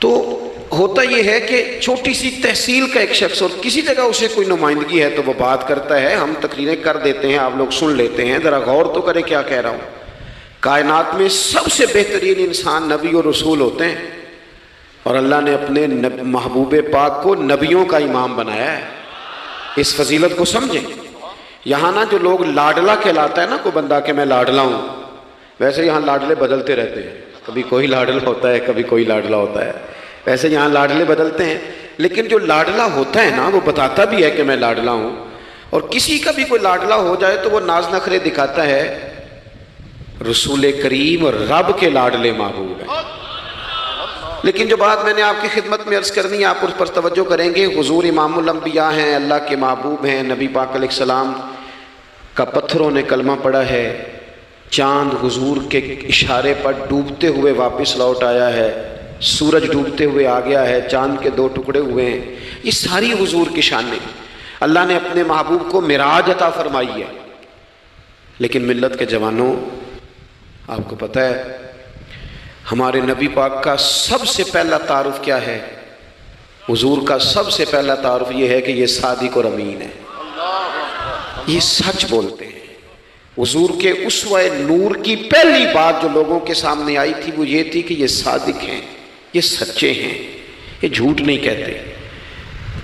تو ہوتا یہ ہے کہ چھوٹی سی تحصیل کا ایک شخص اور کسی جگہ اسے کوئی نمائندگی ہے تو وہ بات کرتا ہے، ہم تقریریں کر دیتے ہیں، آپ لوگ سن لیتے ہیں، ذرا غور تو کریں کیا کہہ رہا ہوں۔ کائنات میں سب سے بہترین انسان نبی اور رسول ہوتے ہیں، اور اللہ نے اپنے محبوب پاک کو نبیوں کا امام بنایا ہے۔ اس فضیلت کو سمجھیں۔ یہاں نا جو لوگ لاڈلا کہلاتا ہے نا کوئی بندہ کہ میں لاڈلا ہوں، ویسے یہاں لاڈلے بدلتے رہتے ہیں، کبھی کوئی لاڈلا ہوتا ہے کبھی کوئی لاڈلا ہوتا ہے، ویسے یہاں لاڈلے بدلتے ہیں، لیکن جو لاڈلا ہوتا ہے نا وہ بتاتا بھی ہے کہ میں لاڈلا ہوں، اور کسی کا بھی کوئی لاڈلا ہو جائے تو وہ ناز نخرے دکھاتا ہے۔ رسول کریم اور رب کے لاڈلے محبوب ہیں۔ لیکن جو بات میں نے آپ کی خدمت میں عرض کرنی ہے، آپ اس پر توجہ کریں گے۔ حضور امام الانبیاء ہیں، اللہ کے محبوب ہیں، نبی پاک علیہ السلام کا پتھروں نے کلمہ پڑھا ہے، چاند حضور کے اشارے پر ڈوبتے ہوئے واپس لوٹ آیا ہے، سورج ڈوبتے ہوئے آ گیا ہے، چاند کے 2 ٹکڑے ہوئے ہیں، یہ ساری حضور کی شانیں۔ اللہ نے اپنے محبوب کو معراج عطا فرمائی ہے۔ لیکن ملت کے جوانوں، آپ کو پتہ ہے ہمارے نبی پاک کا سب سے پہلا تعارف کیا ہے؟ حضور کا سب سے پہلا تعارف یہ ہے کہ یہ صادق اور امین ہے، یہ سچ بولتے ہیں۔ حضور کے اسوہ نور کی پہلی بات جو لوگوں کے سامنے آئی تھی وہ یہ تھی کہ یہ صادق ہیں، یہ سچے ہیں، یہ جھوٹ نہیں کہتے۔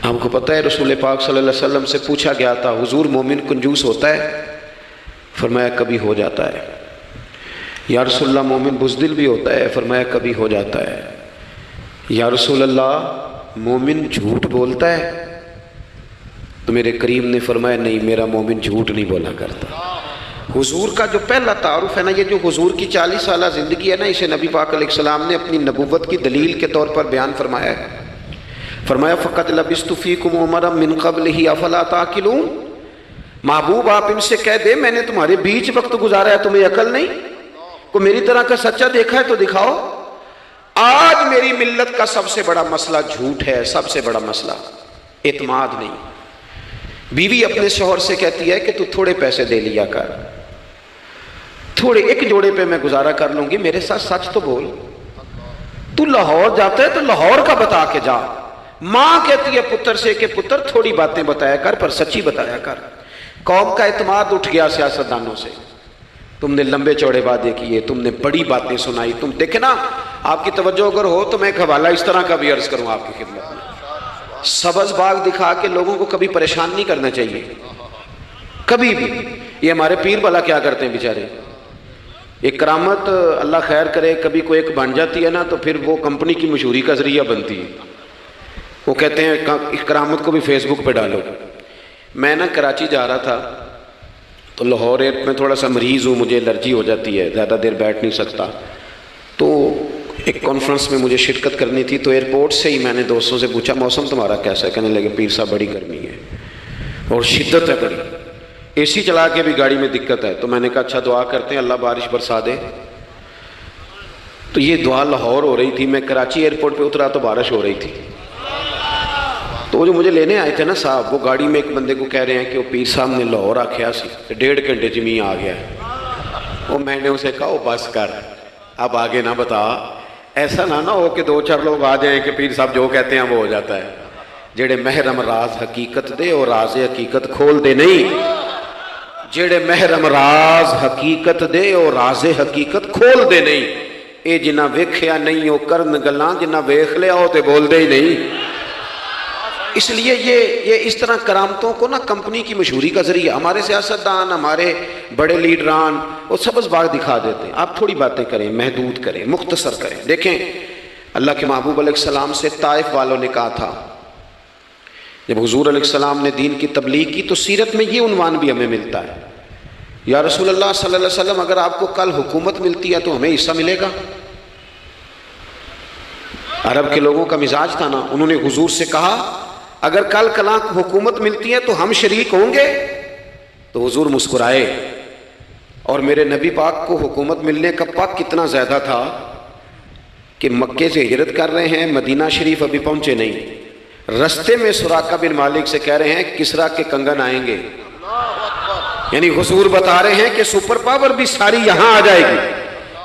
آپ کو پتہ ہے رسول پاک صلی اللہ علیہ وسلم سے پوچھا گیا تھا، حضور مومن کنجوس ہوتا ہے؟ فرمایا کبھی ہو جاتا ہے۔ یا رسول اللہ مومن بزدل بھی ہوتا ہے؟ فرمایا کبھی ہو جاتا ہے۔ یا رسول اللہ مومن جھوٹ بولتا ہے؟ تو میرے کریم نے فرمایا نہیں، میرا مومن جھوٹ نہیں بولا کرتا۔ حضور کا جو پہلا تعارف ہے نا، یہ جو حضور کی 40 سالہ زندگی ہے نا، اسے نبی پاک علیہ السلام نے اپنی نبوت کی دلیل کے طور پر بیان فرمایا ہے۔ فرمایا فقط لبثت فیکم عمرا من قبلہ افلا تعقلون۔ محبوب آپ ان سے کہہ دے میں نے تمہارے بیچ وقت گزارا ہے، تمہیں عقل نہیں؟ کو میری طرح کا سچا دیکھا ہے تو دکھاؤ۔ آج میری ملت کا سب سے بڑا مسئلہ جھوٹ ہے، سب سے بڑا مسئلہ اعتماد نہیں۔ بیوی اپنے شوہر سے کہتی ہے کہ تو تھوڑے پیسے دے لیا کر، تھوڑے ایک جوڑے پہ میں گزارا کر لوں گی، میرے ساتھ سچ تو بول۔ تو لاہور جاتا ہے تو لاہور کا بتا کے جا۔ ماں کہتی ہے پتر سے کہ پتر تھوڑی باتیں بتایا کر پر سچی بتایا کر۔ قوم کا اعتماد اٹھ گیا سیاستدانوں سے، تم نے لمبے چوڑے وعدے کیے، تم نے بڑی باتیں سنائی۔ تم دیکھیں نا، آپ کی توجہ اگر ہو تو میں ایک حوالہ اس طرح کا بھی عرض کروں آپ کی خدمت میں۔ سبز باغ دکھا کے لوگوں کو کبھی پریشان نہیں کرنا چاہیے، کبھی بھی۔ یہ ہمارے پیر بھلا کیا کرتے ہیں بیچارے، ایک کرامت اللہ خیر کرے کبھی کوئی ایک بن جاتی ہے نا تو پھر وہ کمپنی کی مشہوری کا ذریعہ بنتی ہے۔ وہ کہتے ہیں اس کرامت کو بھی فیس بک پہ ڈالو۔ میں نا کراچی جا رہا تھا تو لاہور میں تھوڑا سا مریض ہوں، مجھے الرجی ہو جاتی ہے، زیادہ دیر بیٹھ نہیں سکتا، تو ایک کانفرنس میں مجھے شرکت کرنی تھی۔ تو ایئرپورٹ سے ہی میں نے دوستوں سے پوچھا موسم تمہارا کیسا ہے؟ کہنے لگے پیر صاحب بڑی گرمی ہے اور شدت ہے بڑی، اے سی چلا کے بھی گاڑی میں دقت ہے۔ تو میں نے کہا اچھا دعا کرتے ہیں اللہ بارش برسا دے۔ تو یہ دعا لاہور ہو رہی تھی، میں کراچی ایئرپورٹ پہ اترا تو بارش ہو رہی تھی۔ تو وہ جو مجھے لینے آئے تھے نا صاحب، وہ گاڑی میں ایک بندے کو کہہ رہے ہیں کہ وہ پیر صاحب نے لاہور آکھیا سی 1.5 گھنٹے زمین آ گیا ہے۔ وہ میں نے اسے کہا بس کر، اب آگے نہ بتا، ایسا نہ ہو کہ 2-4 لوگ آ جائیں کہ پیر صاحب جو کہتے ہیں وہ ہو جاتا ہے۔ جڑے محرم راز حقیقت دے اور راز حقیقت کھول دے نہیں، جڑے محرم راز حقیقت دے اور راز حقیقت کھول دے نہیں، اے جنہ ویکھیا نہیں او کرن گلاں، جنہ ویکھ لیا او تے بول دے ہی نہیں۔ اس لیے یہ اس طرح کرامتوں کو نا کمپنی کی مشہوری کا ذریعہ، ہمارے سیاستدان، ہمارے بڑے لیڈران وہ سبز باغ دکھا دیتے ہیں۔ آپ تھوڑی باتیں کریں، محدود کریں، مختصر کریں۔ دیکھیں اللہ کے محبوب علیہ السلام سے طائف والوں نے کہا تھا، جب حضور علیہ السلام نے دین کی تبلیغ کی تو سیرت میں یہ عنوان بھی ہمیں ملتا ہے، یا رسول اللہ صلی اللہ علیہ وسلم اگر آپ کو کل حکومت ملتی ہے تو ہمیں حصہ ملے گا؟ عرب کے لوگوں کا مزاج تھا نا، انہوں نے حضور سے کہا اگر کل کلاں حکومت ملتی ہے تو ہم شریک ہوں گے؟ تو حضور مسکرائے، اور میرے نبی پاک کو حکومت ملنے کا پک کتنا زیادہ تھا کہ مکے سے ہجرت کر رہے ہیں، مدینہ شریف ابھی پہنچے نہیں، رستے میں سراقہ بن مالک سے کہہ رہے ہیں کسریٰ کے کنگن آئیں گے، یعنی حضور بتا رہے ہیں کہ سپر پاور بھی ساری یہاں آ جائے گی،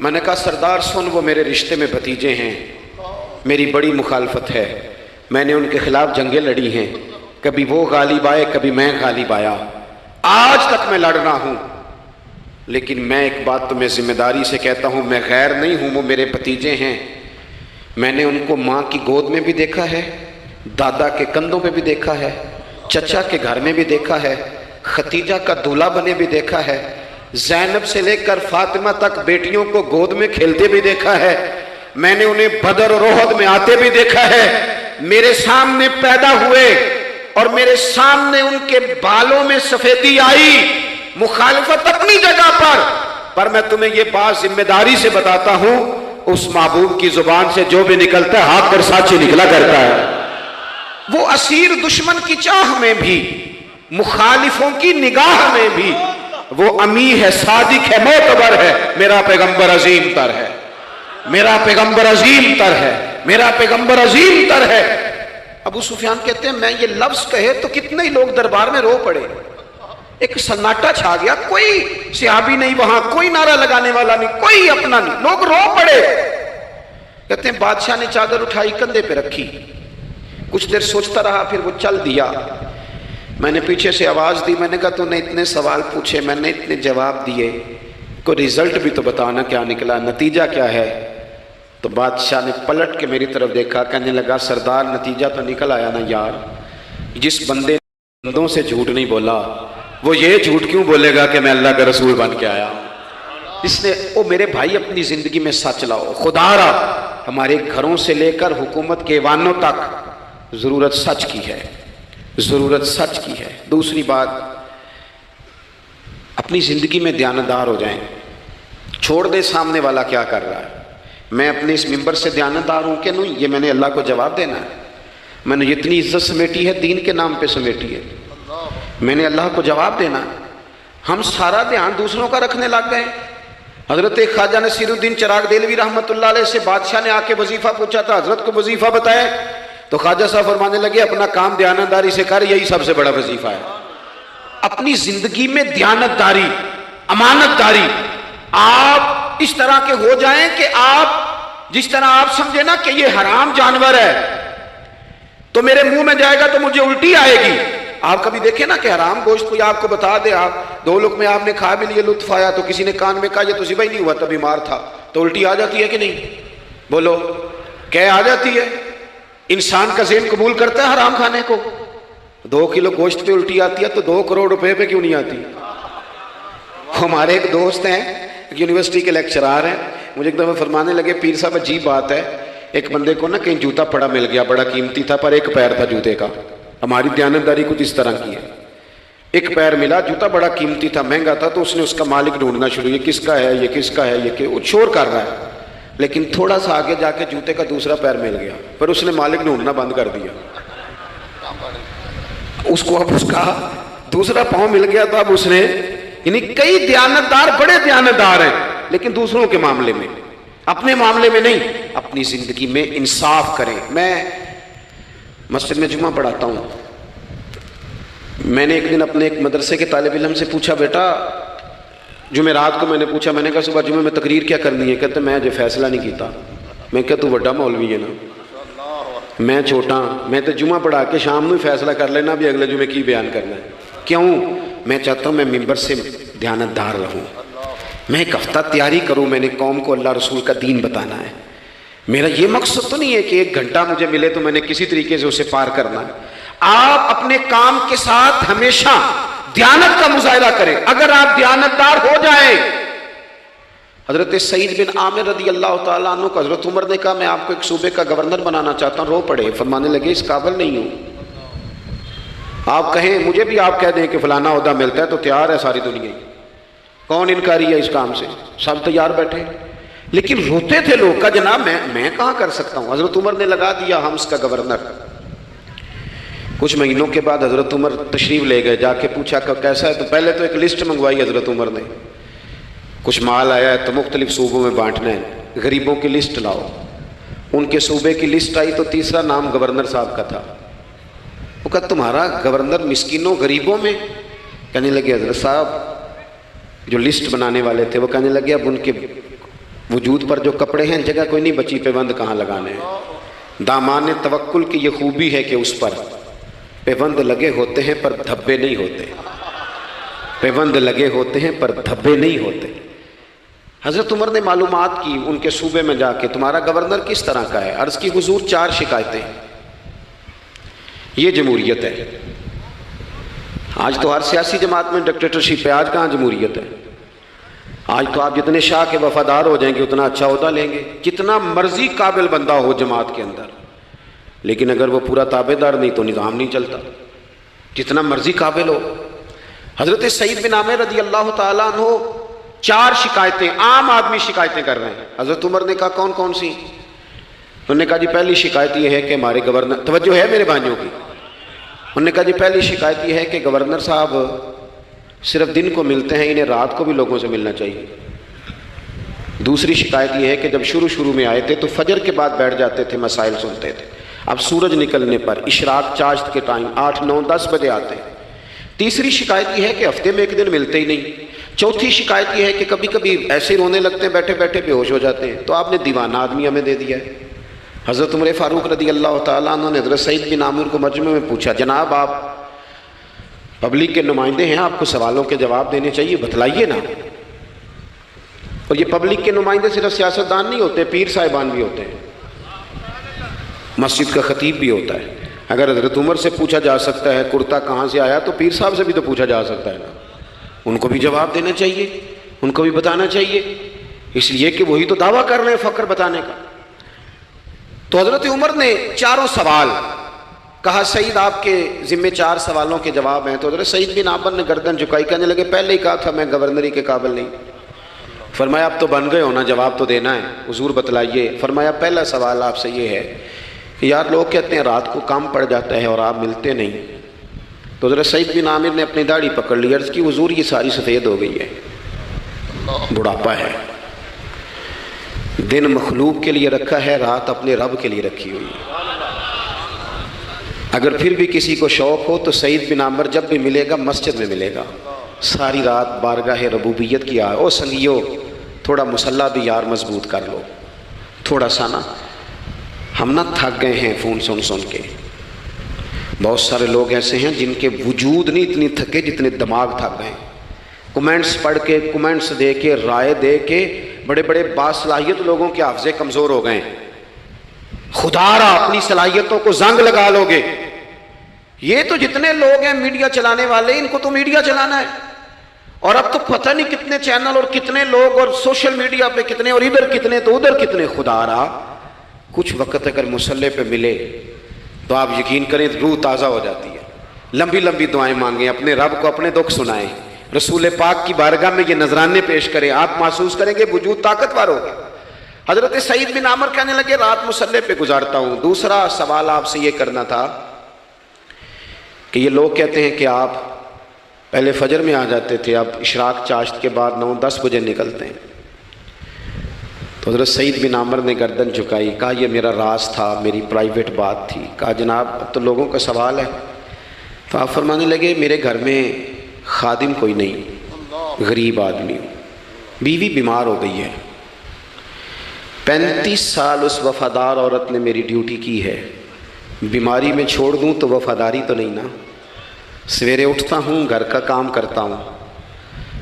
میں نے کہا سردار سن، وہ میرے رشتے میں بھتیجے ہیں، میری بڑی مخالفت ہے، میں نے ان کے خلاف جنگیں لڑی ہیں، کبھی وہ غالب آئے کبھی میں غالب آیا، آج تک میں لڑ رہا ہوں، لیکن میں ایک بات تمہیں ذمہ داری سے کہتا ہوں، میں غیر نہیں ہوں، وہ میرے بھتیجے ہیں، میں نے ان کو ماں کی گود میں بھی دیکھا ہے، دادا کے کندھوں پہ بھی دیکھا ہے، چچا کے گھر میں بھی دیکھا ہے، ختیجہ کا دولہا بنے بھی دیکھا ہے، زینب سے لے کر فاطمہ تک بیٹیوں کو گود میں کھیلتے بھی دیکھا ہے، میں نے انہیں بدر اور احد میں آتے بھی دیکھا ہے، میرے سامنے پیدا ہوئے اور میرے سامنے ان کے بالوں میں سفیدی آئی، مخالفت اپنی جگہ پر میں تمہیں یہ بات ذمہ داری سے بتاتا ہوں، اس محبوب کی زبان سے جو بھی نکلتا ہے حق اور سچ نکلا کرتا ہے۔ وہ اسیر دشمن کی چاہ میں بھی، مخالفوں کی نگاہ میں بھی وہ امی ہے، صادق ہے، معتبر ہے، میرا پیغمبر عظیم تر ہے، میرا پیغمبر عظیم تر ہے، میرا پیغمبر عظیم تر ہے۔ ابو سفیان کہتے ہیں میں یہ لفظ کہے تو کتنے ہی لوگ دربار میں رو پڑے، ایک سناٹا چھا گیا، کوئی صحابی نہیں وہاں، کوئی نعرہ لگانے والا نہیں، کوئی اپنا نہیں، لوگ رو پڑے۔ کہتے ہیں بادشاہ نے چادر اٹھائی کندھے پہ رکھی، کچھ دیر سوچتا رہا، پھر وہ چل دیا۔ میں نے پیچھے سے آواز دی، میں نے کہا تو نے اتنے سوال پوچھے، میں نے اتنے جواب دیے، کوئی رزلٹ بھی تو بتانا کیا نکلا، نتیجہ کیا ہے؟ تو بادشاہ نے پلٹ کے میری طرف دیکھا، کہنے لگا سردار نتیجہ تو نکل آیا نا یار، جس بندے نے بندوں سے جھوٹ نہیں بولا وہ یہ جھوٹ کیوں بولے گا کہ میں اللہ کا رسول بن کے آیا؟ اس نے او میرے بھائی اپنی زندگی میں سچ لاؤ، خدا را ہمارے گھروں سے لے کر حکومت کے ایوانوں تک ضرورت سچ کی ہے، ضرورت سچ کی ہے۔ دوسری بات، اپنی زندگی میں دیانتدار ہو جائیں، چھوڑ دے سامنے والا کیا کر رہا ہے، میں اپنے اس ممبر سے دیانتدار ہوں کہ نہیں، یہ میں نے اللہ کو جواب دینا ہے، میں نے جتنی عزت سمیٹی ہے دین کے نام پہ سمیٹی ہے، میں نے اللہ کو جواب دینا ہے۔ ہم سارا دھیان دوسروں کا رکھنے لگ گئے۔ حضرت خواجہ نصیر الدین چراغ دہلوی رحمۃ اللہ علیہ سے بادشاہ نے آ کے وظیفہ پوچھا تھا، حضرت کو وظیفہ بتائے تو خواجہ صاحب فرمانے لگے اپنا کام دیانتداری سے کر، یہی سب سے بڑا وظیفہ ہے۔ اپنی زندگی میں دیانتداری، امانت داری، آپ اس طرح کے ہو جائیں کہ آپ جس طرح آپ سمجھے نا کہ یہ حرام جانور ہے تو میرے منہ میں جائے گا تو مجھے الٹی آئے گی۔ آپ کبھی دیکھیں نا کہ حرام گوشت کوئی آپ کو بتا دے، آپ دو لقمے آپ نے کھا بھی لیے، لطف آیا، تو کسی نے کان میں کہا یہ تو ذبح ہی نہیں ہوا تھا، بیمار تھا، تو الٹی آ جاتی ہے کہ نہیں؟ بولو کیا آ جاتی ہے؟ انسان کا ذہن قبول کرتا ہے حرام کھانے کو؟ 2 کلو گوشت پہ الٹی آتی ہے تو 2 کروڑ روپے پہ کیوں نہیں آتی؟ ہمارے ایک دوست ہیں، یونیورسٹی کے لیکچرار ہیں، مجھے ایک دفعہ فرمانے لگے پیر صاحب عجیب بات ہے، ایک بندے کو نا کہیں جوتا پڑا مل گیا، بڑا قیمتی تھا پر ایک پیر تھا جوتے کا، ہماری دیانتداری کچھ اس طرح کی ہے، ایک پیر ملا، جوتا بڑا قیمتی تھا، مہنگا تھا، تو اس نے اس کا مالک ڈھونڈنا شروع، یہ کس کا ہے، یہ کس کا ہے، یہ کہ وہ شور کر رہا ہے، لیکن تھوڑا سا آگے جا کے جوتے کا دوسرا پیر مل گیا، پر اس نے مالک ڈھونڈنا بند کر دیا، اس کو اب اس کا دوسرا پاؤں مل گیا، تو اب اس نے، یعنی کئی دیانتدار بڑے دیانتدار ہیں لیکن دوسروں کے معاملے میں، اپنے معاملے میں نہیں، اپنی زندگی میں انصاف کریں۔ میں مسجد میں جمعہ پڑھاتا ہوں، میں نے ایک دن اپنے ایک مدرسے کے طالب علم سے پوچھا بیٹا، جمعرات کو میں نے پوچھا، میں نے کہا صبح جمعہ میں تقریر کیا کرنی ہے؟ کہتے میں جو فیصلہ نہیں کیتا۔ میں کہا تو بڑا مولوی ہے نا، میں چھوٹا، میں تو جمعہ پڑھا کے شام میں فیصلہ کر لینا بھی اگلے جمعے کی بیان کرنا ہے۔ کیوں؟ میں چاہتا ہوں میں ممبر سے دیانتدار رہوں، میں ایک ہفتہ تیاری کروں، میں نے قوم کو اللہ رسول کا دین بتانا ہے، میرا یہ مقصد تو نہیں ہے کہ 1 گھنٹہ مجھے ملے تو میں نے کسی طریقے سے اسے پار کرنا ہے۔ آپ اپنے کام کے ساتھ ہمیشہ دیانت کا مظاہرہ کریں، اگر آپ دیانتدار ہو جائیں۔ حضرت سعید بن عامر رضی اللہ تعالیٰ عنہ کو حضرت عمر نے کہا میں آپ کو ایک صوبے کا گورنر بنانا چاہتا ہوں، رو پڑے، فرمانے لگے اس قابل نہیں ہوں، آپ کہیں مجھے بھی آپ کہہ دیں کہ فلانا عہدہ ملتا ہے تو تیار ہے ساری دنیا، کون انکاری ہے اس کام سے، سب تیار بیٹھے، لیکن روتے تھے لوگ، کہا جناب میں کہاں کر سکتا ہوں۔ حضرت عمر نے لگا دیا حمص کا گورنر۔ کچھ مہینوں کے بعد حضرت عمر تشریف لے گئے، جا کے پوچھا کہ کیسا ہے، تو پہلے تو ایک لسٹ منگوائی حضرت عمر نے، کچھ مال آیا ہے تو مختلف صوبوں میں بانٹنا ہے، غریبوں کی لسٹ لاؤ۔ ان کے صوبے کی لسٹ آئی تو تیسرا نام گورنر صاحب کا تھا۔ وہ کہا تمہارا گورنر مسکینوں غریبوں میں؟ کہنے لگے حضرت صاحب جو لسٹ بنانے والے تھے وہ کہنے لگے اب ان کے وجود پر جو کپڑے ہیں جگہ کوئی نہیں بچی پیوند کہاں لگانے ہیں۔ دامان توکل کی یہ خوبی ہے کہ اس پر پیوند لگے ہوتے ہیں پر دھبے نہیں ہوتے، پیوند لگے ہوتے ہیں پر دھبے نہیں ہوتے۔ حضرت عمر نے معلومات کی ان کے صوبے میں جا کے، تمہارا گورنر کس طرح کا ہے؟ عرض کی حضور 4 شکایتیں۔ یہ جمہوریت ہے؟ آج تو ہر سیاسی جماعت میں ڈکٹیٹرشپ ہے، آج کہاں جمہوریت ہے؟ آج تو آپ جتنے شاہ کے وفادار ہو جائیں گے اتنا اچھا عہدہ لیں گے، جتنا مرضی قابل بندہ ہو جماعت کے اندر، لیکن اگر وہ پورا تابع دار نہیں تو نظام نہیں چلتا، جتنا مرضی قابل ہو۔ حضرت سعید بن عامر رضی اللہ تعالیٰ عنہ 4 شکایتیں، عام آدمی شکایتیں کر رہے ہیں۔ حضرت عمر نے کہا کون کون سی؟ انہوں نے کہا جی پہلی شکایت یہ ہے کہ ہمارے گورنر، توجہ ہے میرے بھائیوں کی، انہوں نے کہا جی پہلی شکایت یہ ہے کہ گورنر صاحب صرف دن کو ملتے ہیں، انہیں رات کو بھی لوگوں سے ملنا چاہیے۔ دوسری شکایت یہ ہے کہ جب شروع میں آئے تھے تو فجر کے بعد بیٹھ جاتے تھے، مسائل سنتے تھے، اب سورج نکلنے پر اشراق چاشت کے ٹائم 8، 9، 10 بجے آتے ہیں۔ تیسری شکایت یہ ہے کہ ہفتے میں 1 دن ملتے ہی نہیں۔ چوتھی شکایت یہ ہے کہ کبھی کبھی ایسے رونے لگتے ہیں، بیٹھے بیٹھے بے ہوش ہو جاتے ہیں، تو آپ نے دیوانہ آدمی ہمیں دے دیا ہے۔ حضرت عمر فاروق رضی اللہ تعالیٰ عنہ نے حضرت سعید بن عامر کو مجمع میں پوچھا، جناب آپ پبلک کے نمائندے ہیں، آپ کو سوالوں کے جواب دینے چاہیے، بتلائیے نا۔ اور یہ پبلک کے نمائندے صرف سیاستدان نہیں ہوتے، پیر صاحبان بھی ہوتے ہیں، مسجد کا خطیب بھی ہوتا ہے۔ اگر حضرت عمر سے پوچھا جا سکتا ہے کرتا کہاں سے آیا تو پیر صاحب سے بھی تو پوچھا جا سکتا ہے نا، ان کو بھی جواب دینا چاہیے، ان کو بھی بتانا چاہیے، اس لیے کہ وہی تو دعویٰ کر رہے ہیں فخر بتانے کا۔ تو حضرت عمر نے 4 سوال کہا، سعید آپ کے ذمہ 4 سوالوں کے جواب ہیں۔ تو حضرت سعید بن عامر نے گردن جھکائی، کہنے لگے پہلے ہی کہا تھا میں گورنری کے قابل نہیں۔ فرمایا اب تو بن گئے ہونا، جواب تو دینا ہے، حضور بتلائیے۔ فرمایا پہلا سوال آپ سے یہ ہے کہ یار لوگ کہتے ہیں رات کو کام پڑ جاتا ہے اور آپ ملتے نہیں۔ تو حضرت سعید بن عامر نے اپنی داڑھی پکڑ لی، عرض کی حضور یہ ساری سفید ہو گئی ہے، بڑھاپا ہے، دن مخلوق کے لیے رکھا ہے، رات اپنے رب کے لیے رکھی ہوئی ہے۔ اگر پھر بھی کسی کو شوق ہو تو سعید بن عامر جب بھی ملے گا مسجد میں ملے گا، ساری رات بارگاہ ربوبیت کی او سنگیو تھوڑا مسلح بھی یار مضبوط کر لو، تھوڑا سا نا، ہم نہ تھک گئے ہیں فون سن کے۔ بہت سارے لوگ ایسے ہیں جن کے وجود نہیں اتنی تھکے جتنے دماغ تھک گئے، کمنٹس پڑھ کے، کمنٹس دے کے، رائے دے کے، بڑے بڑے باصلاحیت لوگوں کے حافظے کمزور ہو گئے ہیں۔ خدا را اپنی صلاحیتوں کو زنگ لگا لو گے۔ یہ تو جتنے لوگ ہیں میڈیا چلانے والے، ان کو تو میڈیا چلانا ہے، اور اب تو پتہ نہیں کتنے چینل اور کتنے لوگ اور سوشل میڈیا پہ کتنے، اور ادھر کتنے تو ادھر کتنے۔ خدا را کچھ وقت اگر مصلے پہ ملے تو آپ یقین کریں روح تازہ ہو جاتی ہے، لمبی لمبی دعائیں مانگیں، اپنے رب کو اپنے دکھ سنائیں، رسول پاک کی بارگاہ میں یہ نذرانے پیش کریں، آپ محسوس کریں گے وجود طاقتور ہوگا۔ حضرت سعید بن عامر کہنے لگے رات مصلے پہ گزارتا ہوں۔ دوسرا سوال آپ سے یہ کرنا تھا کہ یہ لوگ کہتے ہیں کہ آپ پہلے فجر میں آ جاتے تھے، اب اشراق چاشت کے بعد 9-10 بجے نکلتے ہیں۔ تو حضرت سعید بن عامر نے گردن جھکائی، کہا یہ میرا راز تھا، میری پرائیویٹ بات تھی۔ کہا جناب اب تو لوگوں کا سوال ہے۔ تو آپ فرمانے لگے میرے گھر میں خادم کوئی نہیں، غریب آدمی ہوں، بیوی بیمار ہو گئی ہے، 35 سال اس وفادار عورت نے میری ڈیوٹی کی ہے، بیماری میں چھوڑ دوں تو وفاداری تو نہیں نا۔ سویرے اٹھتا ہوں، گھر کا کام کرتا ہوں،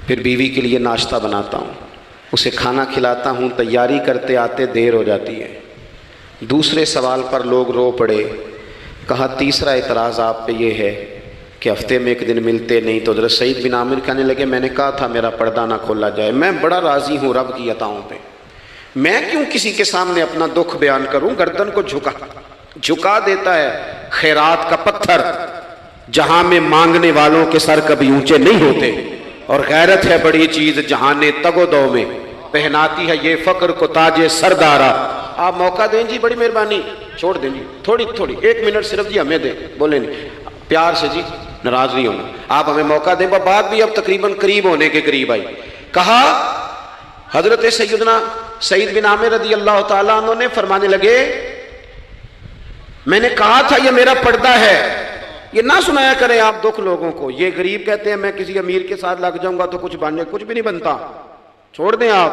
پھر بیوی کے لیے ناشتہ بناتا ہوں، اسے کھانا کھلاتا ہوں، تیاری کرتے آتے دیر ہو جاتی ہے۔ دوسرے سوال پر لوگ رو پڑے۔ کہا تیسرا اعتراض آپ پہ یہ ہے کہ ہفتے میں 1 دن ملتے نہیں۔ تو حضرت سعید بن عامر کہنے لگے میں نے کہا تھا میرا پردہ نہ کھولا جائے، میں بڑا راضی ہوں رب کی عطاؤں پہ، میں کیوں کسی کے سامنے اپنا دکھ بیان کروں؟ گردن کو جھکا دیتا ہے خیرات کا پتھر، جہاں میں مانگنے والوں کے سر کبھی اونچے نہیں ہوتے، اور غیرت ہے بڑی چیز جہاں نے تگ و دو میں پہناتی ہے یہ فقر کو تاج سردارا۔ آپ موقع دیں جی، بڑی مہربانی، چھوڑ دیں جی، تھوڑی 1 منٹ صرف جی ہمیں دیں، بولیں نہیں پیار سے جی، ناراض نہیں ہونا، آپ ہمیں موقع دیں۔ بات بھی اب تقریباً قریب ہونے کے قریب آئی۔ کہا حضرت سیدنا سعید بن عامر رضی اللہ تعالیٰ عنہ نے فرمانے لگے میں نے کہا تھا یہ میرا پردہ ہے، یہ نہ سنایا کریں آپ دکھ لوگوں کو۔ یہ غریب کہتے ہیں میں کسی امیر کے ساتھ لگ جاؤں گا تو کچھ بھی نہیں بنتا، چھوڑ دیں آپ۔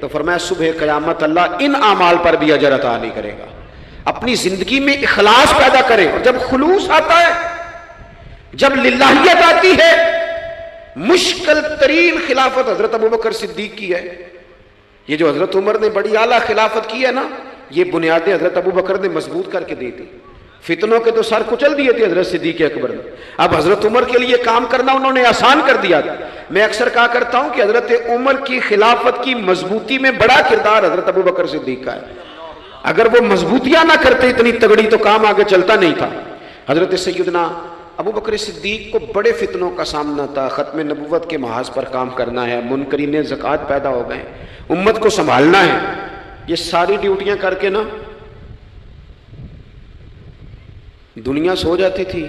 تو فرمایا صبح قیامت اللہ ان اعمال پر بھی اجر عطا نہیں کرے گا. اپنی زندگی میں اخلاص پیدا کریں، اور جب خلوص آتا ہے، جب للہیت آتی ہے. مشکل ترین خلافت حضرت ابوبکر صدیق کی ہے. یہ جو حضرت عمر نے بڑی اعلیٰ خلافت کی ہے نا، یہ بنیادیں حضرت ابوبکر نے مضبوط کر کے دی تھی. فتنوں کے تو سر کچل دیے تھے حضرت صدیق اکبر نے. اب حضرت عمر کے لیے کام کرنا انہوں نے آسان کر دیا تھا. میں اکثر کہا کرتا ہوں کہ حضرت عمر کی خلافت کی مضبوطی میں بڑا کردار حضرت ابوبکر صدیق کا ہے. اگر وہ مضبوطیاں نہ کرتے اتنی تگڑی تو کام آگے چلتا نہیں تھا. حضرت سیدنا ابوبکر صدیق کو بڑے فتنوں کا سامنا تھا. ختم نبوت کے محاذ پر کام کرنا ہے، منکرین زکوٰۃ پیدا ہو گئے، امت کو سنبھالنا ہے. یہ ساری ڈیوٹیاں کر کے نا دنیا سو جاتی تھی.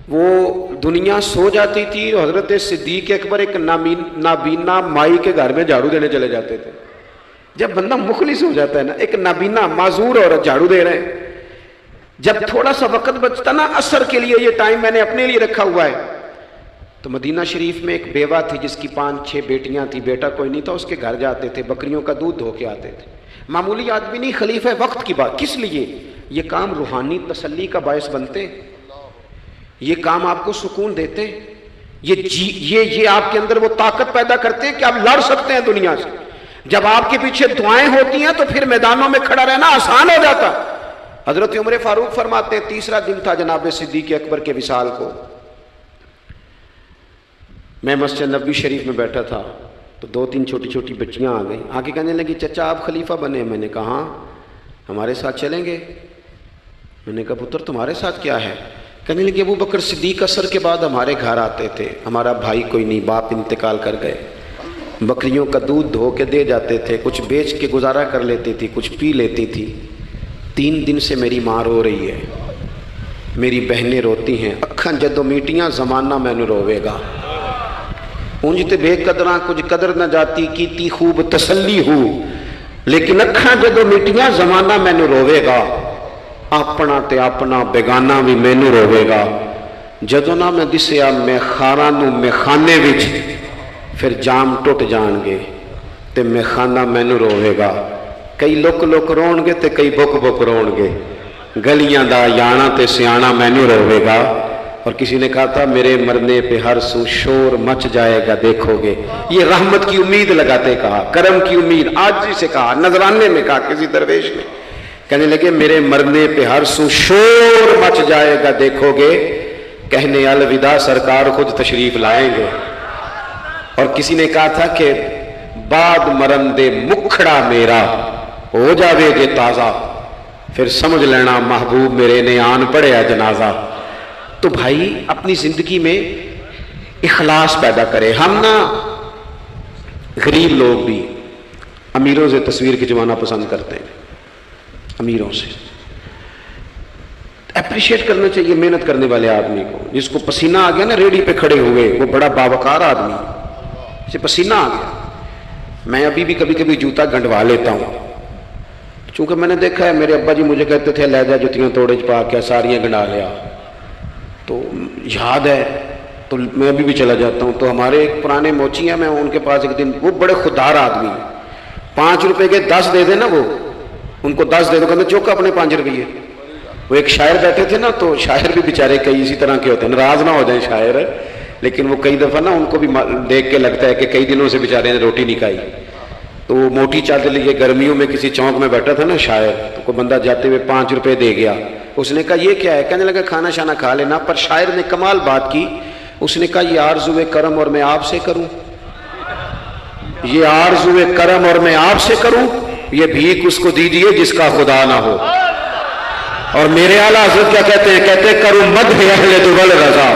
وہ دنیا سو جاتی تھی. حضرت صدیق اکبر ایک نابینا مائی کے گھر میں جھاڑو دینے چلے جاتے تھے. جب بندہ مخلص ہو جاتا ہے نا، ایک نابینا معذور عورت جھاڑو دے رہے ہیں، جب تھوڑا سا وقت بچتا نا عصر کے لیے، یہ ٹائم میں نے اپنے لیے رکھا ہوا ہے، تو مدینہ شریف میں ایک بیوہ تھی جس کی 5-6 بیٹیاں تھیں، بیٹا کوئی نہیں تھا. اس کے گھر جاتے تھے، بکریوں کا دودھ دھو کے آتے تھے. معمولی آدمی نہیں، خلیفہ وقت کی بات. کس لیے؟ یہ کام روحانی تسلی کا باعث بنتے، یہ کام آپ کو سکون دیتے، یہ آپ کے اندر وہ طاقت پیدا کرتے ہیں کہ آپ لڑ سکتے ہیں دنیا سے. جب آپ کے پیچھے دعائیں ہوتی ہیں تو پھر میدانوں میں کھڑا رہنا آسان ہو جاتا. حضرت عمر فاروق فرماتے ہیں تیسرا دن تھا جناب صدیق اکبر کے وصال کو. میں مسجد نبوی شریف میں بیٹھا تھا تو 2-3 چھوٹی چھوٹی بچیاں آ گئیں. آ کے کہنے لگی چچا آپ خلیفہ بنے. میں نے کہا ہاں. ہمارے ساتھ چلیں گے؟ میں نے کہا پتر تمہارے ساتھ کیا ہے؟ کہنے لگی ابوبکر صدیق عصر کے بعد ہمارے گھر آتے تھے، ہمارا بھائی کوئی نہیں، باپ انتقال کر گئے، بکریوں کا دودھ دھو کے دے جاتے تھے، کچھ بیچ کے گزارا کر لیتی تھی، کچھ پی لیتی تھی. 3 دن سے میری ماں رو رہی ہے، میری بہنیں روتی ہیں، اکھاں جدو میٹیاں زمانہ مینوں روے گا. اونج تے بے قدراں کچھ قدر نہ جاتی، کیتی خوب تسلی ہو، لیکن اکھاں جدو میٹیاں زمانہ مینوں روے گا. اپنا تے اپنا بیگانہ بھی مینوں روے گا. جدو نہ میں دسیا میں خاراں نوں میں خانے وچ، پھر جام ٹوٹ جان گے تے میں خانہ مینوں روے گا. کئی لک لک رون گے تے کئی بک بک رون گے. گلیاں دا یانا تے سیانا مینوں روے گا. اور کسی نے کہا تھا میرے مرنے پہ ہر سو شور مچ جائے گا دیکھو گے. یہ رحمت کی امید لگاتے کہا، کرم کی امید. آج سے کہا، نذرانے میں کہا کسی درویش نے. کہنے لگے میرے مرنے پہ ہر سو شور مچ جائے گا دیکھو گے. کہنے الوداع سرکار خود تشریف لائیں گے. اور کسی نے کہا تھا کہ بعد مرن دے مکھڑا میرا ہو جاوے جے تازہ، پھر سمجھ لینا محبوب میرے نے آن پڑیا جنازہ. تو بھائی اپنی زندگی میں اخلاص پیدا کرے. ہم نا غریب لوگ بھی امیروں سے تصویر کھنچوانا پسند کرتے ہیں. امیروں سے اپریشیٹ کرنا چاہیے محنت کرنے والے آدمی کو. جس کو پسینہ آ گیا نا ریڑھی پہ کھڑے ہوئے، وہ بڑا باوقار آدمی، اسے پسینہ آ گیا. میں ابھی بھی کبھی کبھی جوتا گنڈوا لیتا ہوں، چونکہ میں نے دیکھا ہے میرے ابا جی مجھے کہتے تھے لے جا جتیاں توڑے چ پا کے ساریاں گنڈا لیا. تو یاد ہے تو میں ابھی بھی چلا جاتا ہوں. تو ہمارے ایک پرانے موچی ہیں، میں ان کے پاس ایک دن، وہ بڑے خوددار آدمی ہیں، 5 روپے کے 10 دے دیں نا، وہ ان کو 10 دے دو، کہتے چوکا اپنے 5 روپیے. وہ ایک شاعر بیٹھے تھے نا، تو شاعر بھی بیچارے کئی اسی طرح کے ہوتے ہیں، ناراض نہ ہو جائیں شاعر، لیکن وہ کئی دفعہ نا ان کو بھی دیکھ کے لگتا ہے کہ کئی دنوں سے بیچارے نے روٹی نہیں کھائی. تو وہ موٹی چادر لیے گرمیوں میں کسی چوک میں بیٹھا تھا نا شاعر، تو کوئی بندہ جاتے ہوئے 5 روپے دے گیا. اس نے کہا یہ کیا ہے؟ کہنے لگا کھانا شانا کھا لینا. پر شاعر نے کمال بات کی، اس نے کہا یہ آرزوئے کرم اور میں آپ سے کروں، یہ آرزوئے کرم اور میں آپ سے کروں، یہ بھیک اس کو دیجیے جس کا خدا نہ ہو. اور میرے اعلیٰ حضرت کیا کہتے ہیں؟ کہتے ہیں کروں مدح اہل دول رضا.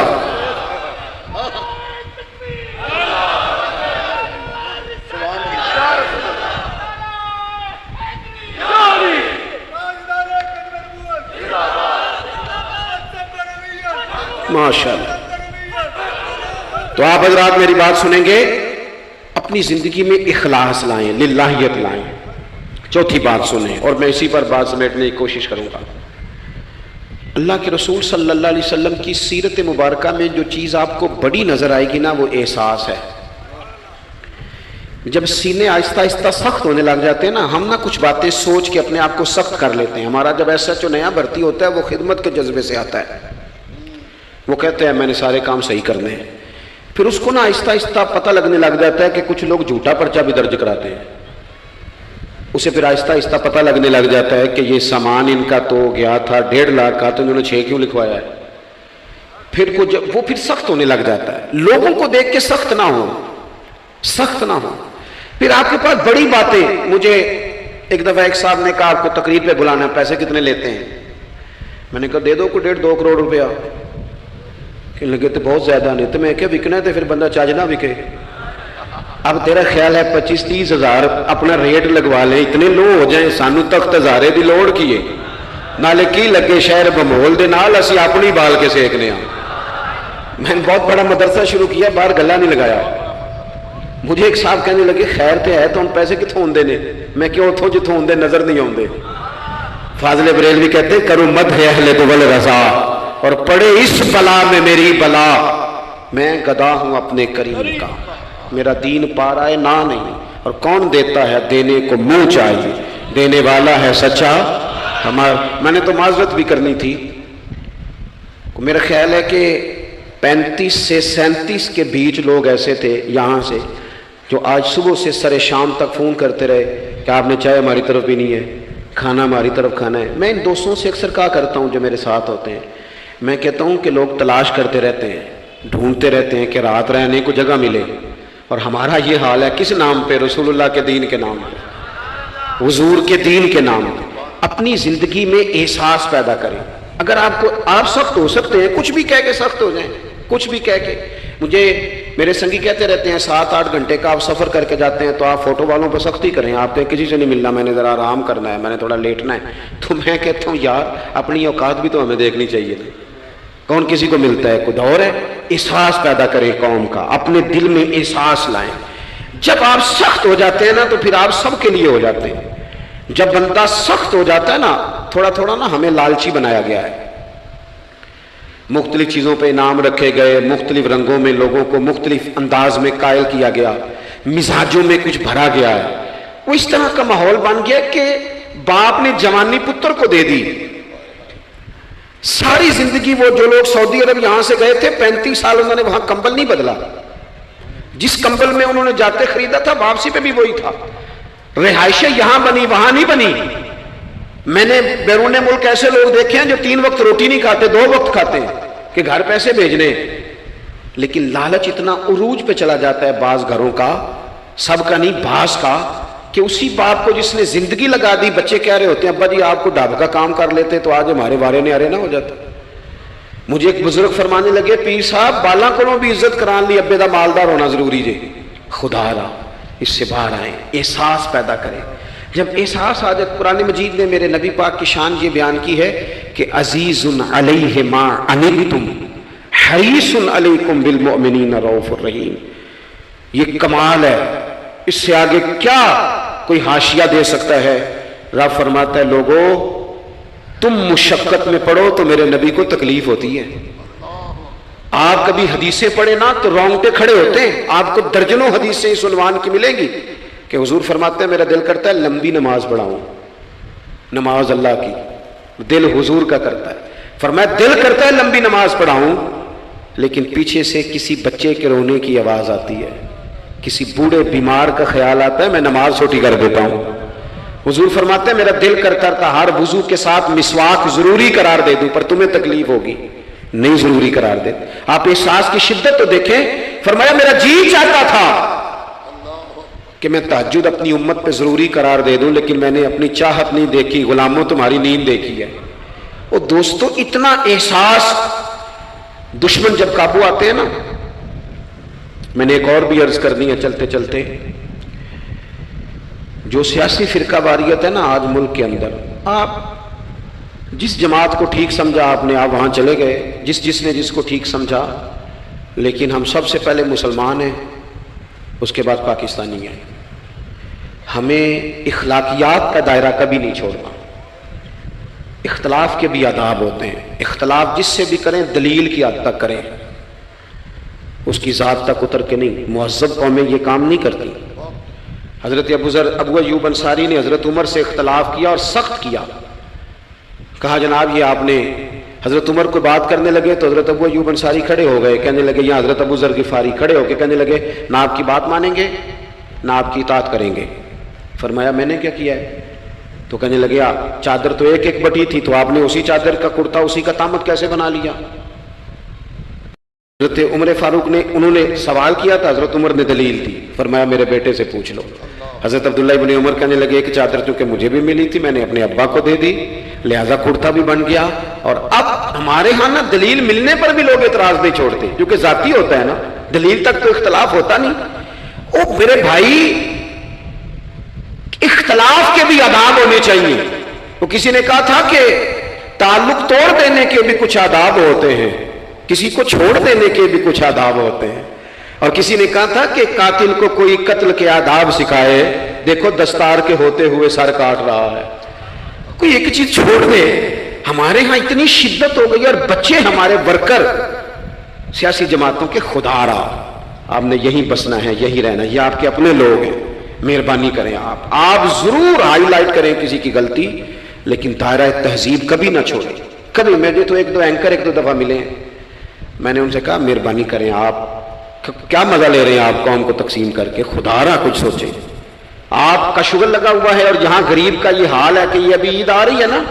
ماشاءاللہ. تو آپ حضرات میری بات سنیں گے، اپنی زندگی میں اخلاص لائیں، للہیت لائیں. چوتھی بات سنیں، اور میں اسی پر بات سمیٹنے کی کوشش کروں گا. اللہ کے رسول صلی اللہ علیہ وسلم کی سیرت مبارکہ میں جو چیز آپ کو بڑی نظر آئے گی نا، وہ احساس ہے. جب سینے آہستہ آہستہ سخت ہونے لگ جاتے ہیں نا، ہم نہ کچھ باتیں سوچ کے اپنے آپ کو سخت کر لیتے ہیں. ہمارا جب ایسا جو نیا بھرتی ہوتا ہے وہ خدمت کے جذبے سے آتا ہے، وہ کہتے ہیں میں نے سارے کام صحیح کرنے ہیں. پھر اس کو نا آہستہ آہستہ پتہ لگنے لگ جاتا ہے کہ کچھ لوگ جھوٹا پرچہ بھی درج کراتے ہیں. اسے پھر آہستہ آہستہ پتہ لگنے لگ جاتا ہے کہ یہ سامان ان کا تو گیا تھا 1.5 لاکھ کا، تو انہوں نے 6 کیوں لکھوایا ہے. پھر وہ پھر سخت ہونے لگ جاتا ہے. لوگوں کو دیکھ کے سخت نہ ہو، سخت نہ ہو. پھر آپ کے پاس بڑی باتیں. مجھے ایک دفعہ ایک صاحب نے کہا آپ کو تقریر پہ بلانا ہے، پیسے کتنے لیتے ہیں؟ میں نے کہا دے دو کو 1.5-2 کروڑ روپیہ. کہ لگے تو بہت زیادہ نہیں. تو میں کیا وکنا ہے تو پھر بندہ چاج نہ وکے. اب تیرا خیال ہے 25-30 ہزار اپنا ریٹ لگوا لیں، اتنے لو ہو جائیں سانو تخت ہزارے دی لوڑ کیے نالے کی لگے شہر بمول دے نال اسی اپنی بال کے سیکنے ہاں. میں نے بہت بڑا مدرسہ شروع کیا، باہر گلا نہیں لگایا. مجھے ایک صاحب کہنے لگے خیر تے ہے تو ہم پیسے کتوں ہوندے نے؟ میں کیوں اتھوں جتوں ہوندے نظر نہیں آندے. فاضل بریلوی کہتے کروں مدح اہل دول رضا اور پڑے اس بلا میں میری بلا. میں گدا ہوں اپنے کریم کا، میرا دین پا رہا ہے نہ نہیں. اور کون دیتا ہے؟ دینے کو منہ چاہیے، دینے والا ہے سچا ہمارا. میں نے تو معذرت بھی کرنی تھی. میرا خیال ہے کہ 35 سے 37 کے بیچ لوگ ایسے تھے یہاں سے جو آج صبح سے سر شام تک فون کرتے رہے کہ آپ نے چائے ہماری طرف پینی ہے، کھانا ہماری طرف کھانا ہے. میں ان دوستوں سے اکثر کہا کرتا ہوں جو میرے ساتھ ہوتے ہیں، میں کہتا ہوں کہ لوگ تلاش کرتے رہتے ہیں، ڈھونڈتے رہتے ہیں کہ رات رہنے کو جگہ ملے. اور ہمارا یہ حال ہے. کس نام پہ؟ رسول اللہ کے دین کے نام پہ، حضور کے دین کے نام پہ. اپنی زندگی میں احساس پیدا کریں. اگر آپ سخت ہو سکتے ہیں، کچھ بھی کہہ کے سخت ہو جائیں، کچھ بھی کہہ کے. مجھے میرے سنگی کہتے رہتے ہیں 7-8 گھنٹے کا آپ سفر کر کے جاتے ہیں تو آپ فوٹو والوں پہ سختی کریں، آپ کہیں کسی سے نہیں ملنا، میں نے ذرا آرام کرنا ہے، میں نے تھوڑا لیٹنا ہے. تو میں کہتا ہوں یار اپنی اوقات بھی تو ہمیں دیکھنی چاہیے تھی. کون کسی کو ملتا ہے؟ کوئی دور ہے. احساس پیدا کریں قوم کا، اپنے دل میں احساس لائیں. جب آپ سخت ہو جاتے ہیں نا تو پھر آپ سب کے لیے ہو جاتے ہیں. جب بندہ سخت ہو جاتا ہے نا، تھوڑا تھوڑا نا ہمیں لالچی بنایا گیا ہے. مختلف چیزوں پہ انعام رکھے گئے، مختلف رنگوں میں لوگوں کو مختلف انداز میں قائل کیا گیا، مزاجوں میں کچھ بھرا گیا ہے. وہ اس طرح کا ماحول بن گیا کہ باپ نے جوانی پتر کو دے دی. ساری زندگی وہ جو لوگ سعودی عرب یہاں سے گئے تھے 35 سال انہوں نے وہاں کمبل نہیں بدلا. جس کمبل میں انہوں نے جاتے خریدا تھا واپسی پہ بھی وہی تھا. رہائشیں یہاں بنی وہاں نہیں بنی. میں نے بیرون ملک ایسے لوگ دیکھے ہیں جو 3 وقت روٹی نہیں کھاتے، 2 وقت کھاتے ہیں کہ گھر پیسے بھیجنے. لیکن لالچ اتنا عروج پہ چلا جاتا ہے بعض گھروں کا، سب کا نہیں بعض کا، کہ اسی باپ کو جس نے زندگی لگا دی، بچے کہہ رہے ہوتے ہیں ابا جی آپ کو ڈھاب کا کام کر لیتے تو آج ہمارے وارے نعرے نہ ہو جاتا. مجھے ایک بزرگ فرمانے لگے پیر صاحب بالاں کو بھی عزت کران لی ابے دا مالدار ہونا ضروری جی. خدا را اس سے باہر آئیں، احساس پیدا کریں. جب احساس آ جائے، قرآن مجید نے میرے نبی پاک کی شان یہ بیان کی ہے کہ عزیز علیہ ما عنتم حریص علیکم بالمؤمنین رؤوف الرحیم. یہ کمال ہے، اس سے آگے کیا کوئی حاشیہ دے سکتا ہے؟ رب فرماتا ہے لوگوں تم مشقت میں پڑھو تو میرے نبی کو تکلیف ہوتی ہے. آپ کبھی حدیثیں پڑھیں نا تو رونگٹے کھڑے ہوتے ہیں. آپ کو درجنوں حدیثیں اس عنوان کی ملیں گی کہ حضور فرماتے ہیں میرا دل کرتا ہے لمبی نماز پڑھاؤں. نماز اللہ کی، دل حضور کا کرتا ہے. فرمایا دل کرتا ہے لمبی نماز پڑھاؤں، لیکن پیچھے سے کسی بچے کے رونے کی آواز آتی ہے، کسی بوڑھے بیمار کا خیال آتا ہے، میں نماز چھوٹی کر دیتا ہوں. حضور فرماتے ہیں میرا دل کرتا تھا ہر وضو کے ساتھ مسواک ضروری قرار دے دوں، پر تمہیں تکلیف ہوگی، نہیں ضروری قرار دے. آپ احساس کی شدت تو دیکھیں. فرمایا میرا جی چاہتا تھا کہ میں تہجد اپنی امت پہ ضروری قرار دے دوں، لیکن میں نے اپنی چاہت نہیں دیکھی، غلاموں تمہاری نیند دیکھی ہے. وہ دوستو اتنا احساس. دشمن جب قابو آتے ہیں نا، میں نے ایک اور بھی عرض کرنی ہے چلتے چلتے. جو سیاسی فرقہ واریت ہے نا آج ملک کے اندر، آپ جس جماعت کو ٹھیک سمجھا آپ نے، آپ وہاں چلے گئے، جس نے جس کو ٹھیک سمجھا. لیکن ہم سب سے پہلے مسلمان ہیں، اس کے بعد پاکستانی ہیں. ہمیں اخلاقیات کا دائرہ کبھی نہیں چھوڑنا. اختلاف کے بھی آداب ہوتے ہیں. اختلاف جس سے بھی کریں دلیل کی حد تک کریں، اس کی ذات تک اتر کے نہیں. مہذب قومیں یہ کام نہیں کرتی. حضرت ابو ایوب انصاری نے حضرت عمر سے اختلاف کیا اور سخت کیا، کہا جناب یہ آپ نے، حضرت عمر کو بات کرنے لگے تو حضرت ابو ایوب انصاری کھڑے ہو گئے، کہنے لگے، یا حضرت ابو ذر غفاری کھڑے ہو کے کہنے لگے نہ آپ کی بات مانیں گے نہ آپ کی اطاعت کریں گے۔ فرمایا میں نے کیا کیا ہے؟ تو کہنے لگے چادر تو ایک ایک بٹی تھی، تو آپ نے اسی چادر کا کرتا اسی کا تامت کیسے بنا لیا؟ حضرت عمر فاروق نے، انہوں نے سوال کیا تھا، حضرت عمر نے دلیل دی، فرمایا میرے بیٹے سے پوچھ لو۔ حضرت عبداللہ ابن عمر کہنے لگے ایک چادر چونکہ مجھے بھی ملی تھی میں نے اپنے ابا کو دے دی، لہذا کرتا بھی بن گیا۔ اور اب ہمارے ہاں نا دلیل ملنے پر بھی لوگ اعتراض نہیں چھوڑتے، کیونکہ ذاتی ہوتا ہے نا، دلیل تک تو اختلاف ہوتا نہیں۔ او میرے بھائی، اختلاف کے بھی آداب ہونے چاہیے۔ تو کسی نے کہا تھا کہ تعلق توڑ دینے کے بھی کچھ آداب ہوتے ہیں، کسی کو چھوڑ دینے کے بھی کچھ آداب ہوتے ہیں، اور کسی نے کہا تھا کہ قاتل کو کوئی قتل کے آداب سکھائے، دیکھو دستار کے ہوتے ہوئے سر کاٹ رہا ہے۔ کوئی ایک چیز چھوڑ دے۔ ہمارے ہاں اتنی شدت ہو گئی، اور بچے ہمارے ورکر سیاسی جماعتوں کے، خدا را آپ نے یہیں بسنا ہے، یہیں رہنا ہے، یہ آپ کے اپنے لوگ ہیں، مہربانی کریں آپ ضرور ہائی لائٹ کریں کسی کی غلطی، لیکن دائرہ تہذیب کبھی نہ چھوڑیں۔ کبھی مجھے تو ایک دو دفعہ ملے ہیں، میں نے ان سے کہا مہربانی کریں، آپ کیا مزہ لے رہے ہیں آپ قوم کو تقسیم کر کے، خدا را کچھ سوچیں۔ آپ کا شغل لگا ہوا ہے، اور یہاں غریب کا یہ حال ہے کہ یہ ابھی عید آ رہی ہے نا،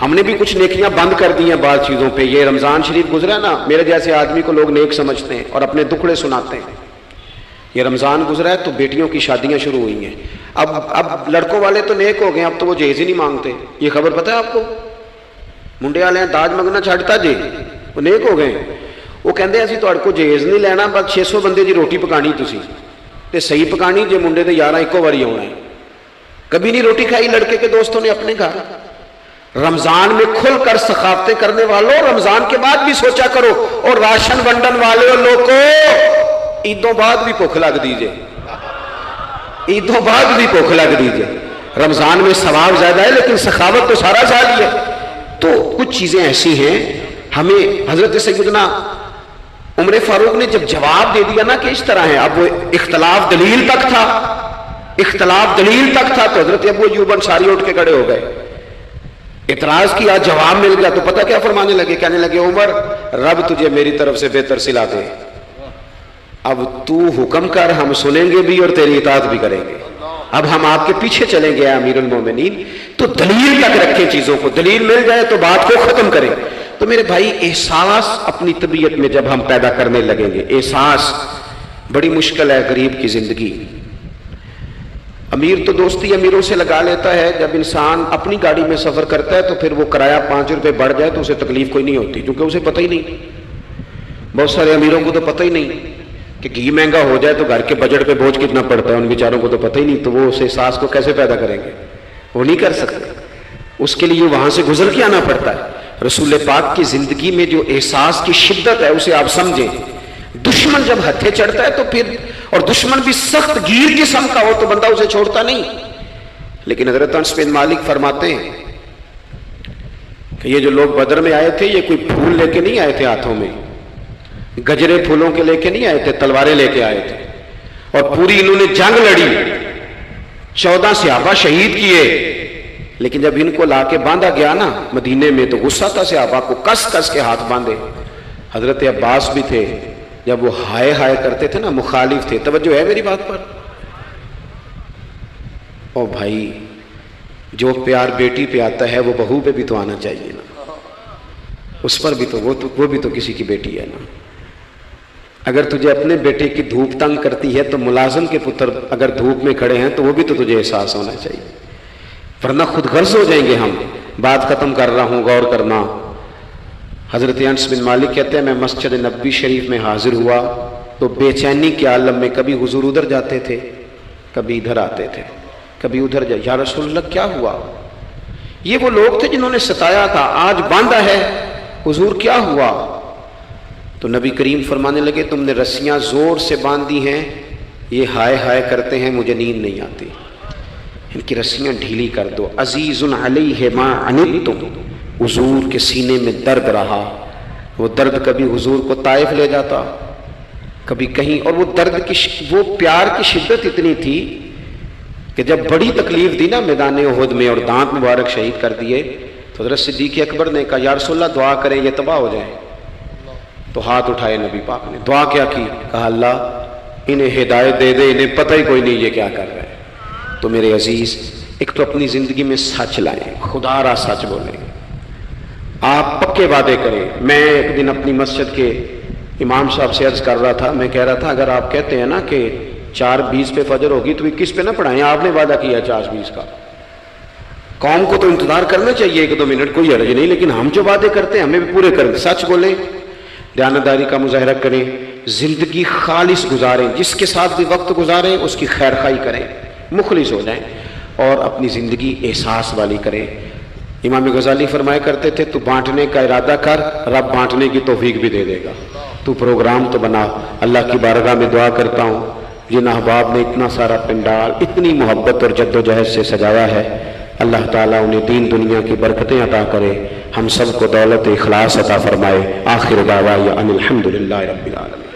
ہم نے بھی کچھ نیکیاں بند کر دی ہیں بعض چیزوں پہ۔ یہ رمضان شریف گزرا ہے نا، میرے جیسے آدمی کو لوگ نیک سمجھتے ہیں اور اپنے دکھڑے سناتے ہیں۔ یہ رمضان گزرا ہے تو بیٹیوں کی شادیاں شروع ہوئی ہیں، اب لڑکوں والے تو نیک ہو گئے، اب تو وہ جہیز ہی نہیں مانگتے۔ یہ خبر پتہ ہے آپ کو؟ منڈے والے داج منگنا چھڈتا جی، وہ نیک ہو گئے۔ وہ کہندے اسی تہاڈے کو جہیز نہیں لینا، بس 600 بندے دی روٹی پکانی تسی، تے صحیح پکانی جے منڈے تے 11 ایکو واری آنا ہے۔ کبھی نہیں روٹی کھائی لڑکے کے دوستوں نے اپنے گھر۔ رمضان میں کھل کر سخاوتیں کرنے والوں، رمضان کے بعد بھی سوچا کرو، اور راشن ونڈن والے اور لوگوں، عیدوں بعد بھی بھوک لگ دیجئے، عیدوں بعد بھی بھوک لگ دیجئے۔ رمضان میں ثواب زیادہ ہے لیکن سخاوت تو سارا سال ہے۔ تو کچھ چیزیں ایسی ہیں ہمیں، حضرت سیدنا عمر فاروق نے جب جواب دے دیا نا کہ اس طرح ہے، اب وہ اختلاف دلیل تک تھا، اختلاف دلیل تک تھا، تو حضرت ابو ایوب انصاری اٹھ کے کھڑے ہو گئے، اعتراض کیا، جواب مل گیا تو پتہ کیا فرمانے لگے؟ کہنے لگے عمر رب تجھے میری طرف سے بہتر صلا دے، اب تو حکم کر، ہم سنیں گے بھی اور تیری اطاعت بھی کریں گے، اب ہم آپ کے پیچھے چلیں گے امیر المومنین۔ تو دلیل تک رکھیں چیزوں کو، دلیل مل جائے تو بات کو ختم کریں۔ تو میرے بھائی، احساس اپنی طبیعت میں جب ہم پیدا کرنے لگیں گے، احساس بڑی مشکل ہے غریب کی زندگی۔ امیر تو دوستی امیروں سے لگا لیتا ہے، جب انسان اپنی گاڑی میں سفر کرتا ہے تو پھر وہ کرایہ 5 روپے بڑھ جائے تو اسے تکلیف کوئی نہیں ہوتی، کیونکہ اسے پتہ ہی نہیں۔ بہت سارے امیروں کو تو پتہ ہی نہیں کہ گھی مہنگا ہو جائے تو گھر کے بجٹ پہ بوجھ کتنا پڑتا ہے، ان بیچاروں کو تو پتہ ہی نہیں، تو وہ اس احساس کو کیسے پیدا کریں گے؟ وہ نہیں کر سکتے، اس کے لیے وہاں سے گزر کے آنا پڑتا ہے۔ رسول پاک کی زندگی میں جو احساس کی شدت ہے اسے آپ سمجھیں۔ دشمن جب ہتھے چڑھتا ہے تو پھر، اور دشمن بھی سخت گیر قسم کا ہو تو بندہ اسے چھوڑتا نہیں۔ لیکن حضرت انس بن مالک فرماتے ہیں کہ یہ جو لوگ بدر میں آئے تھے، یہ کوئی پھول لے کے نہیں آئے تھے ہاتھوں میں، گجرے پھولوں کے لے کے نہیں آئے تھے، تلواریں لے کے آئے تھے، اور پوری انہوں نے جنگ لڑی، 14 صحابہ شہید کیے، لیکن جب ان کو لا کے باندھا گیا نا مدینے میں تو غصہ تھا صحابہ کو، کس کس کے ہاتھ باندھے۔ حضرت عباس بھی تھے، جب وہ ہائے ہائے کرتے تھے نا، مخالف تھے۔ توجہ ہے میری بات پر؟ او بھائی، جو پیار بیٹی پہ آتا ہے وہ بہو پہ بھی تو آنا چاہیے نا، اس پر بھی تو وہ بھی تو کسی کی بیٹی ہے نا۔ اگر تجھے اپنے بیٹے کی دھوپ تنگ کرتی ہے تو ملازم کے پتر اگر دھوپ میں کھڑے ہیں تو وہ بھی تو تجھے احساس ہونا چاہیے، ورنہ خود غرض ہو جائیں گے ہم۔ بات ختم کر رہا ہوں، غور کرنا۔ حضرت انس بن مالک کہتے ہیں میں مسجد نبوی شریف میں حاضر ہوا تو بے چینی کے عالم میں کبھی حضور ادھر جاتے تھے، کبھی ادھر آتے تھے، کبھی ادھر جائے، یا رسول اللہ کیا ہوا؟ یہ وہ لوگ تھے جنہوں نے ستایا تھا، آج باندھا ہے، حضور کیا ہوا؟ تو نبی کریم فرمانے لگے تم نے رسیاں زور سے باندھی ہیں، یہ ہائے ہائے کرتے ہیں، مجھے نیند نہیں آتی، ان کی رسیاں ڈھیلی کر دو۔ عزیز علیہ ما عنتم، حضور کے سینے میں درد رہا، وہ درد کبھی حضور کو طائف لے جاتا، کبھی کہیں، اور وہ درد کی وہ پیار کی شدت اتنی تھی کہ جب بڑی تکلیف دی نا میدان احد میں اور دانت مبارک شہید کر دیے تو حضرت صدیق اکبر نے کہا یا رسول اللہ دعا کریں یہ تباہ ہو جائیں. تو ہاتھ اٹھائے نبی پاک نے, دعا کیا کی؟ کہا اللہ انہیں ہدایت دے دے, انہیں پتہ ہی کوئی نہیں یہ کیا کر رہے ہیں. تو میرے عزیز ایک تو اپنی زندگی میں سچ لائیں, خدا را سچ بولیں, آپ پکے وعدے کریں. میں ایک دن اپنی مسجد کے امام صاحب سے عرض کر رہا تھا, میں کہہ رہا تھا اگر آپ کہتے ہیں نا کہ 4:20 پہ فجر ہوگی تو 21 پہ نہ پڑھائیں, آپ نے وعدہ کیا 4:20 کا. قوم کو تو انتظار کرنا چاہیے 1-2 منٹ, کوئی حرج نہیں, لیکن ہم جو وعدے کرتے ہیں ہمیں بھی پورے کریں. سچ بولیں, دیانتداری کا مظاہرہ کریں, زندگی خالص گزاریں, جس کے ساتھ بھی وقت گزاریں اس کی خیر خواہی کریں, مخلص ہو جائیں اور اپنی زندگی احساس والی کریں. امام غزالی فرمایا کرتے تھے تو بانٹنے کا ارادہ کر, رب بانٹنے کی توفیق بھی دے دے گا. تو پروگرام تو بنا. اللہ کی بارگاہ میں دعا کرتا ہوں جن احباب نے اتنا سارا پنڈال اتنی محبت اور جد و جہد سے سجایا ہے, اللہ تعالیٰ انہیں دین دنیا کی برکتیں عطا کرے, ہم سب کو دولت اخلاص عطا فرمائے. آخر دعوانا ان الحمد للہ رب العالمین.